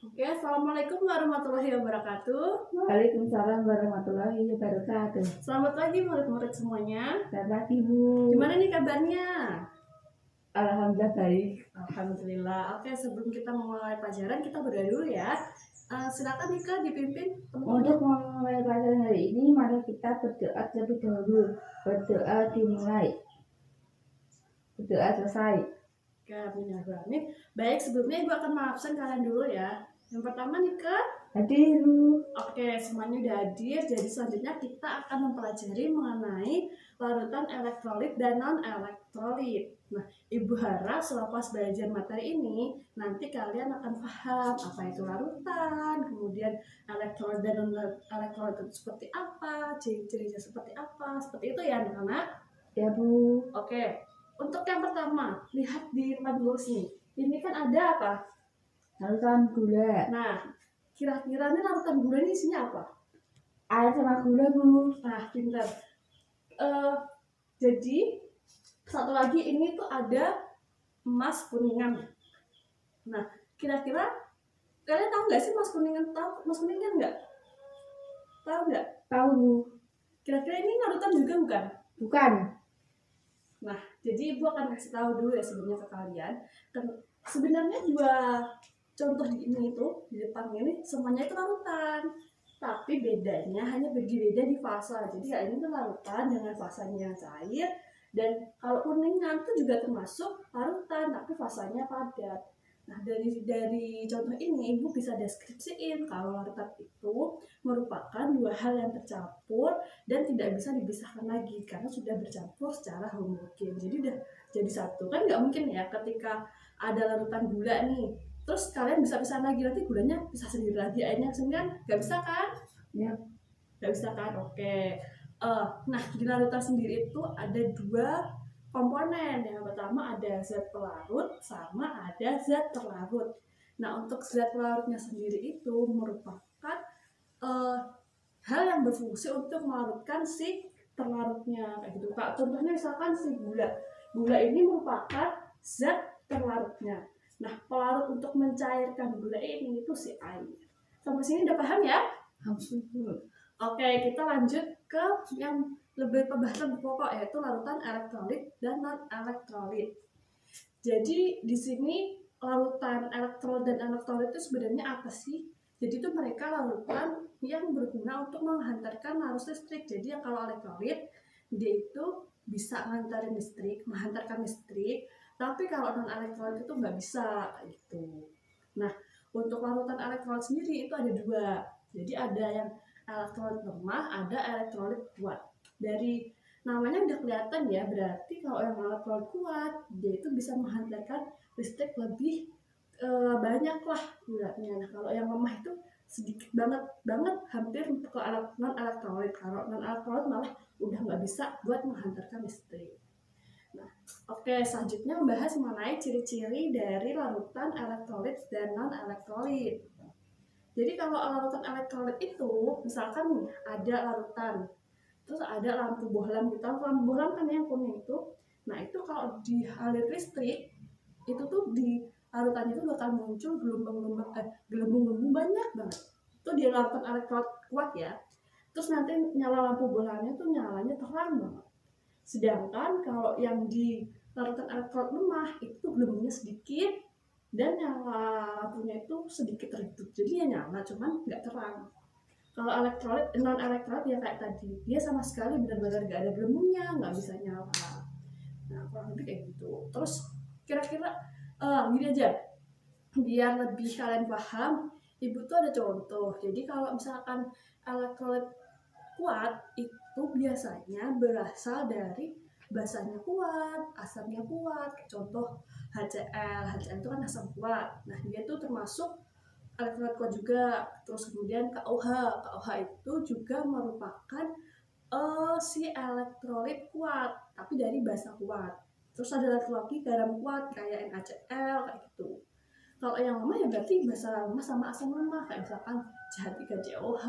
Oke, Assalamualaikum warahmatullahi wabarakatuh. Waalaikumsalam warahmatullahi wabarakatuh. Selamat pagi murid-murid semuanya. Selamat pagi, Bu. Gimana nih kabarnya? Alhamdulillah baik. Alhamdulillah. Oke, sebelum kita memulai pelajaran, kita berdoa dulu ya. Silakan Nika dipimpin. Untuk memulai pelajaran hari ini, mari kita berdoa terlebih dahulu. Berdoa dimulai. Berdoa selesai. Oke, amin. Baik, sebelumnya Ibu akan mengabsen kalian dulu ya. Yang pertama Nika. Hadir, Bu. Oke, semuanya udah hadir. Jadi selanjutnya kita akan mempelajari mengenai larutan elektrolit dan non-elektrolit. Nah, Ibu harap selepas belajar materi ini, nanti kalian akan paham apa itu larutan, kemudian elektrolit dan non-elektrolit itu seperti apa, ciri-cirinya seperti apa, seperti itu ya anak-anak? Ya, Bu. Oke, untuk yang pertama, lihat di tabel sini. Ini kan ada apa? Larutan gula. Nah, kira-kira ini larutan gula ini isinya apa? Air sama gula, Bu. Nah, pintar. Jadi satu lagi ini tuh ada emas kuningan. Nah, kira-kira kalian tahu nggak sih emas kuningan? Tahu emas kuningan nggak? Tahu nggak? Tahu, Bu. Kira-kira ini larutan juga bukan? Bukan. Nah, jadi Ibu akan kasih tahu dulu ya sebelumnya ke kalian. Sebenarnya dua contoh ini itu di depan ini semuanya itu larutan, tapi bedanya hanya berbeda di fasa. Jadi ya ini tuh larutan dengan fasanya yang cair, dan kalau kuningan itu juga termasuk larutan tapi fasanya padat. Nah, dari contoh ini Ibu bisa deskripsiin kalau larutan itu merupakan dua hal yang tercampur dan tidak bisa dipisahkan lagi karena sudah bercampur secara homogen. Jadi udah jadi satu. Kan nggak mungkin ya ketika ada larutan gula nih, terus kalian bisa pisah lagi, nanti gulanya bisa sendiri lagi, airnya sendiri kan nggak bisa kan? Ya. Nggak bisa kan? Oke. Nah, di larutan sendiri itu ada dua komponen. Yang pertama ada zat pelarut sama ada zat terlarut. Nah, untuk zat pelarutnya sendiri itu merupakan hal yang berfungsi untuk melarutkan si terlarutnya kayak gitu. Kak, contohnya misalkan si gula. Gula ini merupakan zat terlarutnya. Nah, pelarut untuk mencairkan gula ini itu si air. Sampai sini udah paham ya? Oke, kita lanjut ke yang lebih pembahasan pokok, yaitu larutan elektrolit dan non-elektrolit. Jadi di sini larutan elektrolit dan elektrolit itu sebenarnya apa sih? Jadi itu mereka larutan yang berguna untuk menghantarkan arus listrik. Jadi kalau elektrolit dia itu bisa menghantarkan listrik, tapi kalau non elektrolit itu nggak bisa gitu. Nah, untuk larutan elektrolit sendiri itu ada dua. Jadi ada yang elektrolit lemah, ada elektrolit kuat. Dari namanya udah kelihatan ya, berarti kalau yang elektrolit kuat dia itu bisa menghantarkan listrik lebih banyak lah gulanya. Nah, kalau yang lemah itu sedikit banget hampir ke non elektrolit. Kalau non elektrolit malah udah nggak bisa buat menghantarkan listrik. Nah, oke, selanjutnya membahas mengenai ciri-ciri dari larutan elektrolit dan non elektrolit. Jadi kalau larutan elektrolit itu misalkan nih ada larutan, terus ada lampu bohlam gitu. Lampu bohlam kan yang kuning itu. Nah, itu kalau dialir listrik itu tuh di larutannya itu bakal muncul gelembung-gelembung banyak banget. Itu di larutan elektrolit kuat ya. Terus nanti nyala lampu bohlamnya tuh nyalanya terang banget. Sedangkan kalau yang di larutan elektrolit lemah itu gelembungnya sedikit dan nyala lampunya itu sedikit redup. Jadi ya nyala cuman nggak terang. Kalau elektrolit, non elektrolit ya kayak tadi, dia sama sekali benar-benar nggak ada gelembungnya, nggak bisa nyala. Nah, kurang lebih kayak gitu. Terus kira-kira gini aja, biar lebih kalian paham, Ibu tuh ada contoh. Jadi kalau misalkan elektrolit kuat itu biasanya berasal dari basanya kuat, asamnya kuat. Contoh HCl, HCl itu kan asam kuat. Nah, dia tuh termasuk elektrolit kuat juga. Terus kemudian KOH, KOH itu juga merupakan si elektrolit kuat, tapi dari basa kuat. Terus ada lagi garam kuat kayak NaCl kayak gitu. Kalau yang lemah ya berarti basa lemah sama asam lemah kayak misalkan CH3COH,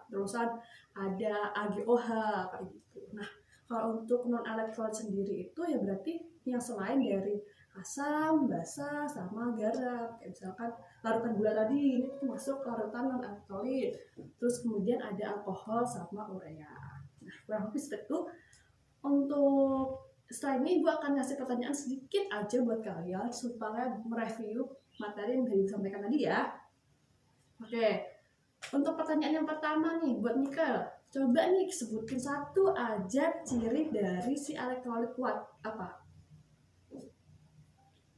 terusan ada AgOH kayak gitu. Nah, kalau untuk non elektrolit sendiri itu ya berarti yang selain dari asam, basa, sama garam. Kayak misalkan larutan gula tadi ini tuh masuk ke larutan non elektrolit. Terus kemudian ada alkohol sama urea. Nah, kurang lebih seperti itu. Untuk setelah ini Ibu akan ngasih pertanyaan sedikit aja buat kalian supaya mereview materi yang tadi disampaikan tadi ya. Oke, untuk pertanyaan yang pertama nih buat Nikel, coba nih sebutin satu aja ciri dari si elektrolit kuat. Apa?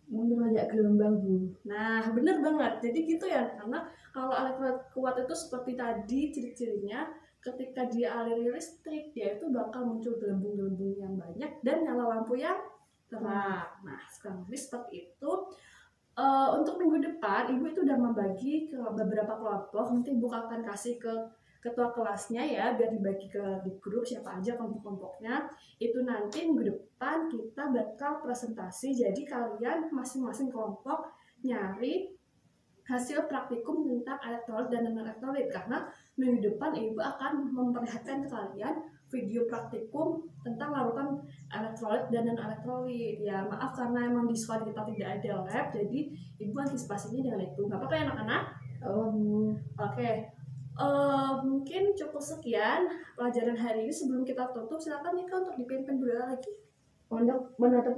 Mungkin banyak gelombang, Bu. Nah, bener banget. Jadi gitu ya, karena kalau elektrolit kuat itu seperti tadi ciri-cirinya, ketika dia aliri listrik, dia itu bakal muncul gelembung-gelembung yang banyak dan nyala lampu yang terang. Nah, sekarang seperti itu. Untuk minggu depan, Ibu itu udah membagi ke beberapa kelompok. Nanti Ibu akan kasih ke ketua kelasnya ya, biar dibagi ke di grup siapa aja kelompok-kelompoknya. Itu nanti minggu depan kita bakal presentasi. Jadi kalian masing-masing kelompok nyari hasil praktikum tentang elektrolit dan non-elektrolit, karena minggu depan Ibu akan memperlihatkan ke kalian video praktikum tentang larutan elektrolit dan non-elektrolit. Ya maaf karena emang di sekolah kita tidak ada lab, jadi Ibu antisipasinya dengan itu. Nggak apa-apa ya anak-anak? Oh, Bu. Oke. Mungkin cukup sekian pelajaran hari ini. Sebelum kita tutup, silakan Nika untuk dipimpin berdoa lagi. Untuk menutup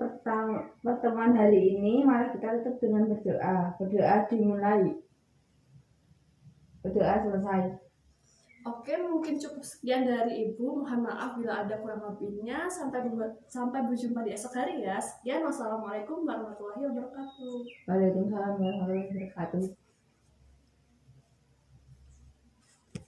pertemuan hari ini, mari kita tutup dengan berdoa. Berdoa dimulai. Berdoa selesai. Oke, mungkin cukup sekian dari Ibu. Mohon maaf bila ada kurang lebihnya. Sampai berjumpa di esok hari ya. Sekian, wassalamualaikum warahmatullahi wabarakatuh. Waalaikumsalam warahmatullahi wabarakatuh.